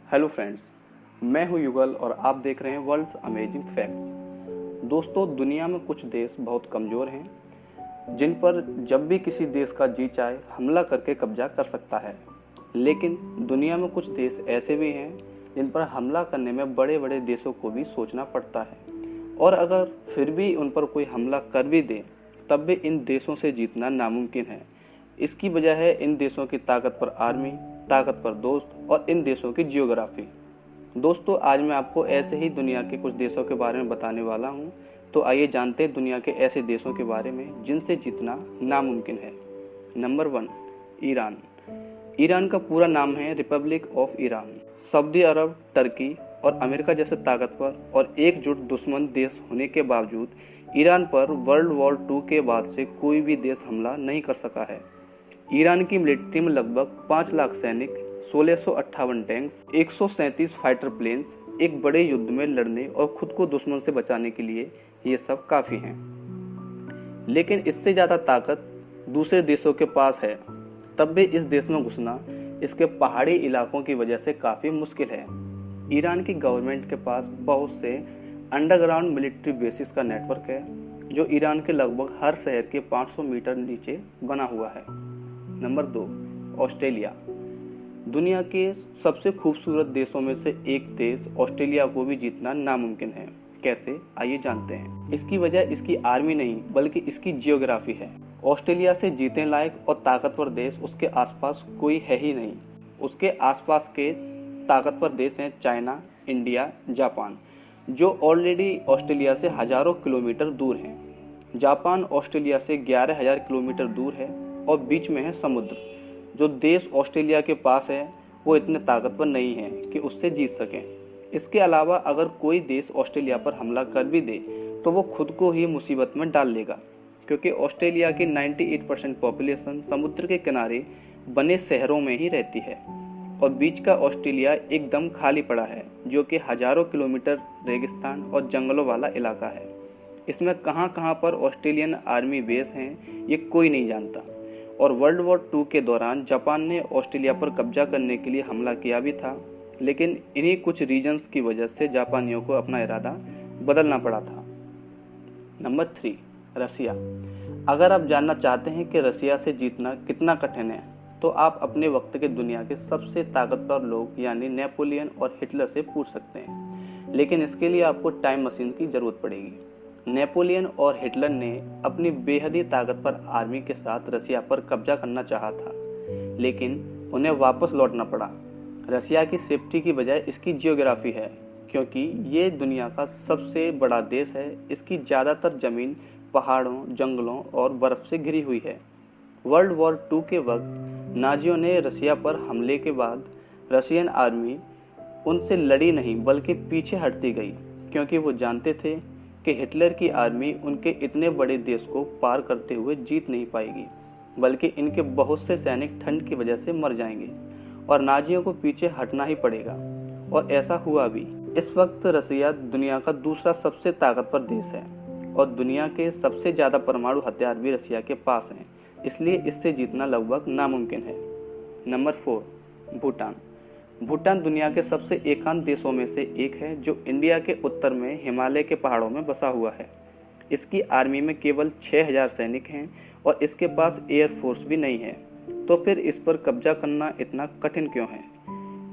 Hello friends, मैं हूं युगल और आप देख रहे हैं वर्ल्ड्स अमेजिंग फैक्ट्स। दोस्तों, दुनिया में कुछ देश बहुत कमज़ोर हैं जिन पर जब भी किसी देश का जी चाहे हमला करके कब्जा कर सकता है। लेकिन दुनिया में कुछ देश ऐसे भी हैं जिन पर हमला करने में बड़े बड़े देशों को भी सोचना पड़ता है, और अगर फिर भी उन पर कोई हमला कर भी दे तब भी इन देशों से जीतना नामुमकिन है। इसकी वजह है इन देशों की ताकतवर आर्मी, ताकतवर दोस्त और इन देशों की जियोग्राफी। दोस्तों, आज मैं आपको ऐसे ही दुनिया के कुछ देशों के बारे में बताने वाला हूं। तो आइए जानते हैं दुनिया के ऐसे देशों के बारे में जिनसे जीतना नामुमकिन है। Number 1, Iran. ईरान का पूरा नाम है Republic of Iran. Saudi Arab, Turkey और अमेरिका जैसे ताकतवर और एकजुट दुश्मन देश होने के बावजूद ईरान पर वर्ल्ड वॉर 2 के बाद से कोई भी देश हमला नहीं कर सका है। ईरान की मिलिट्री में लगभग 5 लाख सैनिक, 1658 टैंक्स, 137 फाइटर प्लेन्स, एक बड़े युद्ध में लड़ने और खुद को दुश्मन से बचाने के लिए ये सब काफ़ी हैं। लेकिन इससे ज़्यादा ताकत दूसरे देशों के पास है, तब भी इस देश में घुसना इसके पहाड़ी इलाकों की वजह से काफ़ी मुश्किल है। ईरान की गवर्नमेंट के पास बहुत से अंडरग्राउंड मिलिट्री बेसिस का नेटवर्क है जो ईरान के लगभग हर शहर के 500 मीटर नीचे बना हुआ है। Number 2, Australia. दुनिया के सबसे खूबसूरत देशों में से एक देश ऑस्ट्रेलिया को भी जीतना नामुमकिन है। कैसे, आइए जानते हैं। इसकी वजह इसकी आर्मी नहीं बल्कि इसकी जियोग्राफी है। ऑस्ट्रेलिया से जीतने लायक और ताकतवर देश उसके आसपास कोई है ही नहीं। उसके आसपास के ताकतवर देश हैं चाइना, इंडिया, जापान, जो ऑलरेडी ऑस्ट्रेलिया से हजारों किलोमीटर दूर हैं। जापान ऑस्ट्रेलिया से 11,000 किलोमीटर दूर है और बीच में है समुद्र। जो देश ऑस्ट्रेलिया के पास है वो इतने ताकतवर नहीं है कि उससे जीत सकें। इसके अलावा अगर कोई देश ऑस्ट्रेलिया पर हमला कर भी दे तो वो खुद को ही मुसीबत में डाल लेगा, क्योंकि ऑस्ट्रेलिया की 98% पॉपुलेशन समुद्र के किनारे बने शहरों में ही रहती है और बीच का ऑस्ट्रेलिया एकदम खाली पड़ा है, जो कि हजारों किलोमीटर रेगिस्तान और जंगलों वाला इलाका है। इसमें कहां कहां पर ऑस्ट्रेलियन आर्मी बेस हैं ये कोई नहीं जानता। और वर्ल्ड वॉर 2 के दौरान जापान ने ऑस्ट्रेलिया पर कब्जा करने के लिए हमला किया भी था, लेकिन इन्हीं कुछ रीजंस की वजह से जापानियों को अपना इरादा बदलना पड़ा था। नंबर 3, रसिया। अगर आप जानना चाहते हैं कि रसिया से जीतना कितना कठिन है तो आप अपने वक्त के दुनिया के सबसे ताकतवर लोग यानी नेपोलियन और हिटलर से पूछ सकते हैं, लेकिन इसके लिए आपको टाइम मशीन की ज़रूरत पड़ेगी। नेपोलियन और हिटलर ने अपनी बेहद ही ताकतवर आर्मी के साथ रसिया पर कब्जा करना चाहा था, लेकिन उन्हें वापस लौटना पड़ा। रसिया की सेफ्टी की वजह इसकी जियोग्राफी है, क्योंकि ये दुनिया का सबसे बड़ा देश है। इसकी ज़्यादातर ज़मीन पहाड़ों, जंगलों और बर्फ़ से घिरी हुई है। वर्ल्ड वॉर 2 के वक्त नाजियों ने रसिया पर हमले के बाद रशियन आर्मी उनसे लड़ी नहीं बल्कि पीछे हटती गई, क्योंकि वो जानते थे कि हिटलर की आर्मी उनके इतने बड़े देश को पार करते हुए जीत नहीं पाएगी, बल्कि इनके बहुत से सैनिक ठंड की वजह से मर जाएंगे और नाजियों को पीछे हटना ही पड़ेगा। और ऐसा हुआ भी। इस वक्त रसिया दुनिया का दूसरा सबसे ताकतवर देश है और दुनिया के सबसे ज़्यादा परमाणु हथियार भी रसिया के पास हैं, इसलिए इससे जीतना लगभग नामुमकिन है। नंबर 4, भूटान। भूटान दुनिया के सबसे एकांत देशों में से एक है, जो इंडिया के उत्तर में हिमालय के पहाड़ों में बसा हुआ है। इसकी आर्मी में केवल 6,000 सैनिक हैं और इसके पास एयरफोर्स भी नहीं है। तो फिर इस पर कब्जा करना इतना कठिन क्यों है?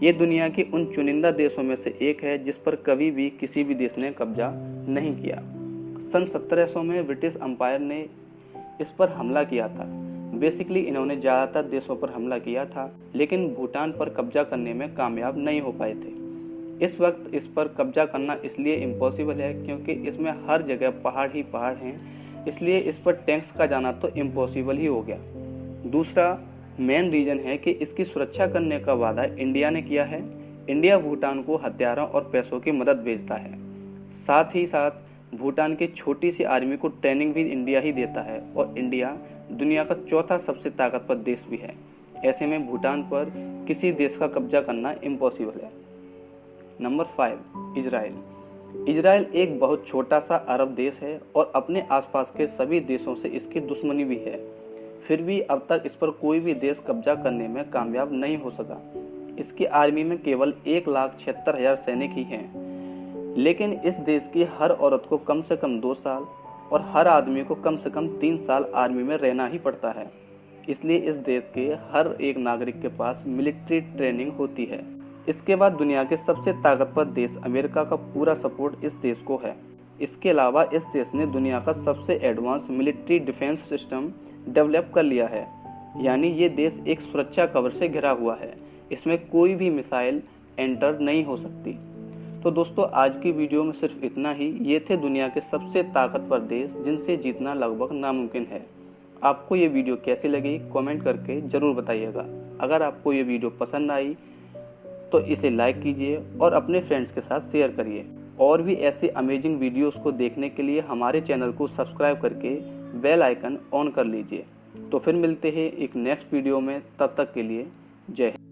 ये दुनिया की उन चुनिंदा देशों में से एक है जिस पर कभी भी किसी भी देश ने कब्जा नहीं किया। सन 1700 में ब्रिटिश अम्पायर ने इस पर हमला किया था। बेसिकली इन्होंने ज़्यादातर देशों पर हमला किया था, लेकिन भूटान पर कब्जा करने में कामयाब नहीं हो पाए थे। इस वक्त इस पर कब्जा करना इसलिए इम्पॉसिबल है क्योंकि इसमें हर जगह पहाड़ ही पहाड़ हैं, इसलिए इस पर टैंक्स का जाना तो इम्पॉसिबल ही हो गया। दूसरा मेन रीज़न है कि इसकी सुरक्षा करने का वादा इंडिया ने किया है। इंडिया भूटान को हथियारों और पैसों की मदद भेजता है। साथ ही साथ भूटान की छोटी सी आर्मी को ट्रेनिंग भी इंडिया ही देता है और इंडिया दुनिया का चौथा सबसे ताकतवर देश भी है। ऐसे में भूटान पर किसी देश का कब्जा करना इम्पॉसिबल है। Number 5, Israel. इजराइल एक बहुत छोटा सा अरब देश है और अपने आसपास के सभी देशों से इसकी दुश्मनी भी है। फिर भी अब तक इस पर कोई भी देश कब्जा करने में कामयाब नहीं हो सका। इसकी आर्मी में केवल 1,76,000 सैनिक ही हैं। लेकिन इस देश की हर औरत को कम से कम 2 साल और हर आदमी को कम से कम 3 साल आर्मी में रहना ही पड़ता है। इसलिए इस देश के हर एक नागरिक के पास मिलिट्री ट्रेनिंग होती है। इसके बाद दुनिया के सबसे ताकतवर देश अमेरिका का पूरा सपोर्ट इस देश को है। इसके अलावा इस देश ने दुनिया का सबसे advance military defence system develop कर लिया है, यानी ये देश एक सुरक्षा कवर से घिरा हुआ है। इसमें कोई भी मिसाइल एंटर नहीं हो सकती। तो दोस्तों, आज की वीडियो में सिर्फ इतना ही। ये थे दुनिया के सबसे ताकतवर देश जिनसे जीतना लगभग नामुमकिन है। आपको ये वीडियो कैसी लगी कमेंट करके ज़रूर बताइएगा। अगर आपको ये वीडियो पसंद आई तो इसे लाइक कीजिए और अपने फ्रेंड्स के साथ शेयर करिए। और भी ऐसे अमेजिंग वीडियोस को देखने के लिए हमारे चैनल को सब्सक्राइब करके बेल आइकन ऑन कर लीजिए। तो फिर मिलते हैं एक नेक्स्ट वीडियो में, तब तक के लिए जय हिंद।